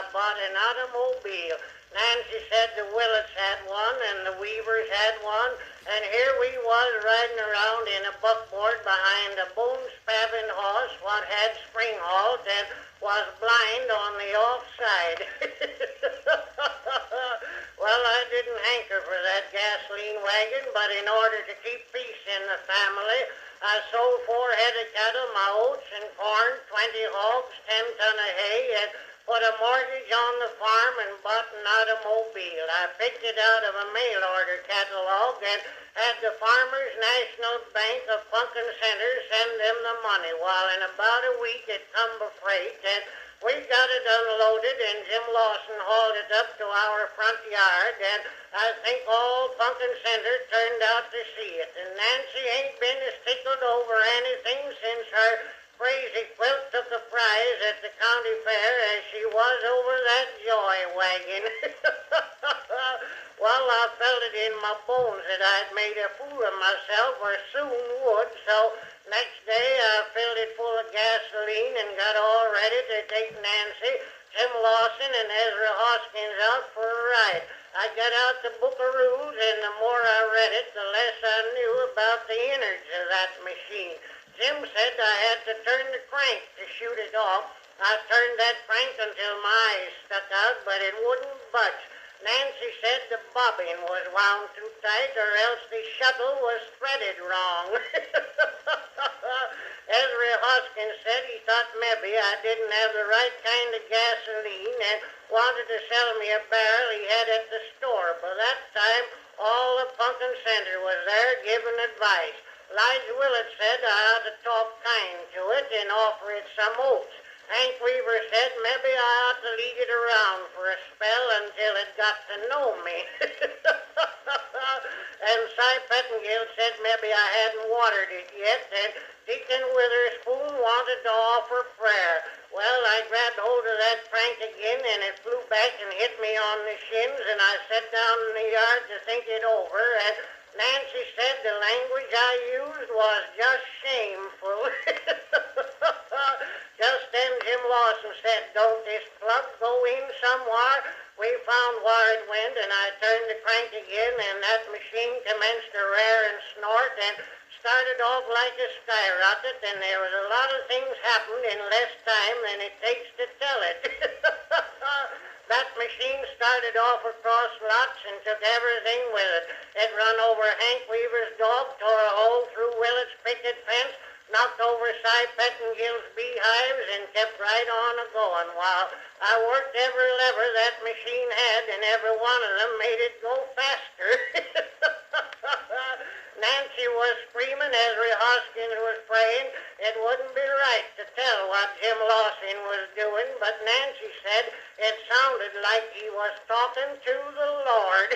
I bought an automobile. Nancy said the Willets had one and the Weavers had one, and here we was riding around in a buckboard behind a bone-spabbing horse what had spring halt and was blind on the off side. Well, I didn't hanker for that gasoline wagon, but in order to keep peace in the family, I sold 4 head of cattle, my oats and corn, 20 hogs, 10 ton of hay, and put a mortgage on the farm and bought an automobile. I picked it out of a mail order catalog and had the Farmers National Bank of Punkin Center send them the money. While in about a week it come by freight, and we got it unloaded, and Jim Lawson hauled it up to our front yard, and I think all Punkin Center turned out to see it. And Nancy ain't been as tickled over anything since her crazy quilt took a prize at the county fair as she was over that joy wagon. Well, I felt it in my bones that I'd made a fool of myself, or soon would, so next day I filled it full of gasoline and got all ready to take Nancy, Jim Lawson, and Ezra Hoskins out for a ride. I got out the book of rules, and the more I read it, the less I knew about the innards of that machine. Jim said I had to turn the crank to shoot it off. I turned that crank until my eyes stuck out, but it wouldn't budge. Nancy said the bobbin was wound too tight, or else the shuttle was threaded wrong. Ezra Hoskins said he thought maybe I didn't have the right kind of gasoline and wanted to sell me a barrel he had at the store. By that time, all the Punkin Center was there giving advice. Elijah Willett said I ought to talk kind to it and offer it some oats. Hank Weaver said maybe I ought to lead it around for a spell until it got to know me. And Cy Pettingill said maybe I hadn't watered it yet, and Deacon Witherspoon wanted to offer prayer. Well, I grabbed hold of that crank again, and it flew back and hit me on the shins, and I sat down in the yard to think it over, and Nancy said the language I used was just shameful. Just then Jim Lawson said, "Don't this plug go in somewhere?" We found where it went, and I turned the crank again, and that machine commenced to rear and snort and started off like a skyrocket, and there was a lot of things happened in less time than it takes to tell it. That machine started off across lots and took everything with it. It run over Hank Weaver's dog, tore a hole through Willett's picket fence, knocked over Cy Pettingill's beehives, and kept right on a-going while I worked every lever that machine had, and every one of them made it go faster. Nancy was screaming, Ezra Hoskins was praying. It wouldn't be right to tell what Jim Lawson was doing, but Nancy said it sounded like he was talking to the Lord.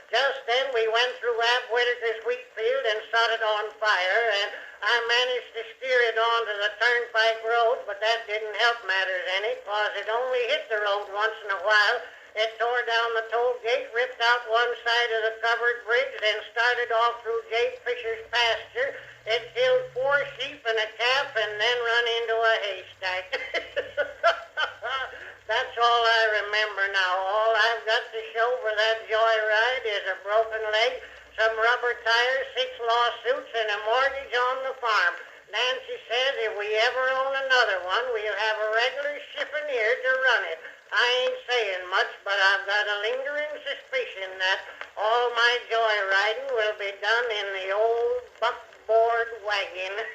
Just then we went through Ab Whitaker's wheat field and set it on fire, and I managed to steer it onto the turnpike road, but that didn't help matters any, 'cause it only hit the road once in a while. It tore down the toll gate, ripped out one side of the covered bridge, then started off through Jabe Fisher's pasture. It killed 4 sheep and a calf, and then run into a haystack. That's all I remember now. All I've got to show for that joyride is a broken leg, some rubber tires, 6 lawsuits, and a mortgage on the farm. Nancy says if we ever own another one, we'll have a regular chiffonnier to run it. I ain't saying much, but I've got a lingering suspicion that all my joyriding will be done in the old buckboard wagon.